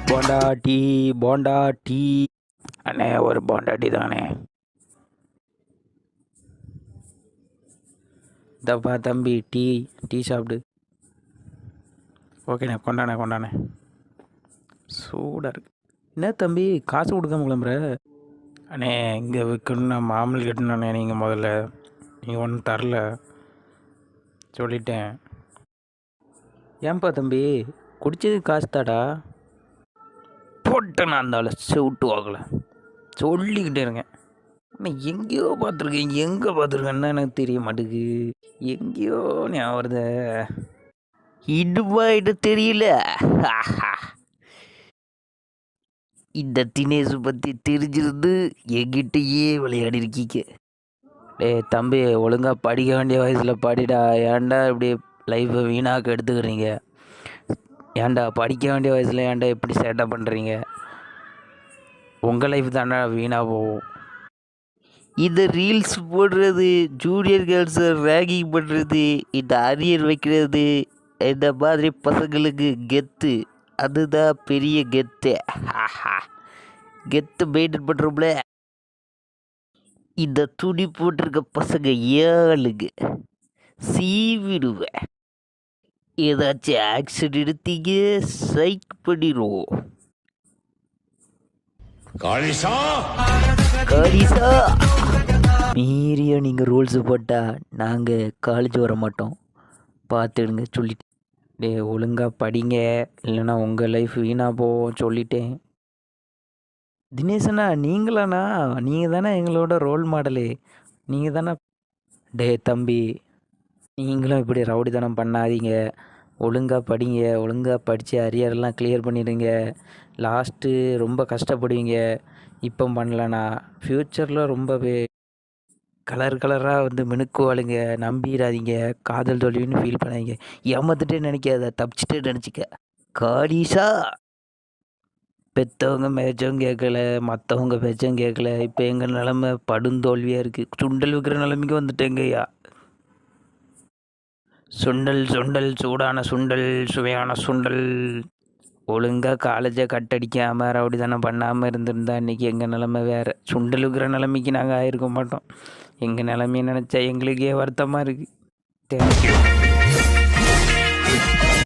Bonda tea bonda tea. அண்ணே ஒரு bonda tea தானே. தப்பா தம்பி டீ டீ சாப்பிடு. ஓகேண்ணே கொண்டாண்ணே. சூடாக இருக்கு. என்ன தம்பி காசு கொடுக்காம கிளம்புற? அண்ணே இங்கே விற்கணும்னா மாமூல் கட்டணுண்ணே. நீங்கள் முதல்ல நீங்கள் ஒன்றும் தரல சொல்லிட்டேன். ஏன்பா தம்பி குடிச்சது காசு தாடா. போட்டேன் நான் அந்த செவிட்டு வாக்கல சொல்லிக்கிட்டே இருங்க. ஆனால் எங்கேயோ பார்த்துருக்கேன், எங்கே பார்த்துருக்கேன்னு எனக்கு தெரிய மாட்டேங்குது. எங்கேயோ ஞாபகம் வருது. இடுபாயிட்டு தெரியல. இந்த தினேஷ் பற்றி தெரிஞ்சிருந்து என்கிட்டயே விளையாடி இருக்கீங்க. தம்பி ஒழுங்காக படிக்க வேண்டிய வயசில் படிடா. ஏன்டா இப்படி லைஃப்பை வீணாக்க எடுத்துக்கிறீங்க? ஏன்டா படிக்க வேண்டிய வயசில் ஏன்டா இப்படி சேட்டை பண்ணுறீங்க? உங்கள் லைஃப் தானே வீணாக போகும். இந்த ரீல்ஸ் போடுறது, ஜூனியர் கேர்ள்ஸை ரேகிங் பண்ணுறது, இந்த அரியர் வைக்கிறது, இந்த மாதிரி பசங்களுக்கு கெத்து, அதுதான் பெரிய கெத்து. கெத்து மெயின்டைன் பண்ணுறோம்ல. இந்த துணி போட்டிருக்க பசங்க ஏழுங்க சீவிடுவேன். ஏதாச்சும் ஆக்ஷன் எடுத்தீங்க சைக் பண்ணிடுவோம். காளிசா மீறிய நீங்கள் ரூல்ஸு போட்டால் நாங்கள் காலேஜ் வர மாட்டோம். பார்த்துடுங்க சொல்லிட்டேன். ஒழுங்காக படிங்க, இல்லைன்னா உங்கள் லைஃப் வீணாக போவோம் சொல்லிட்டேன். தினேஷண்ணா நீங்களாண்ணா? நீங்கள் தானே எங்களோட ரோல் மாடலு. நீங்கள் தானே. தம்பி நீங்களும் இப்படி ரவுடித்தனம் பண்ணாதீங்க. ஒழுங்காக படிங்க. ஒழுங்காக படித்து அரியரெல்லாம் கிளியர் பண்ணிடுங்க. லாஸ்ட்டு ரொம்ப கஷ்டப்படுவீங்க இப்போ பண்ணலண்ணா. ஃப்யூச்சரில் ரொம்பவே கலராக மினுக்குவாளுங்க. நம்பிடாதீங்க. காதல் தோல்வின்னு ஃபீல் பண்ணாதீங்க. ஏமாத்துட்டே நினைக்காத, தப்பிச்சுட்டே நினச்சிக்க. காளிசா பெற்றவங்க பேச்சும் கேட்கல, மற்றவங்க பேச்சும் கேட்கல. இப்போ எங்கள் நிலமை படுந்தோல்வியாக இருக்குது. சுண்டல் விற்கிற நிலைமைக்கு வந்துட்டேங்கய்யா. சுண்டல் சூடான சுண்டல், சுவையான சுண்டல். ஒழுங்காக காலேஜை கட்டடிக்காமல் ரவுடி தானே பண்ணாமல் இருந்திருந்தா இன்றைக்கி எங்கள் நிலமை வேறு. சுண்டல் விற்கிற நிலைமைக்கு நாங்கள் ஆயிருக்க மாட்டோம். எங்கள் நிலமையை நினச்சா எங்களுக்கே வருத்தமாக இருக்குது. தேங்க்யூ.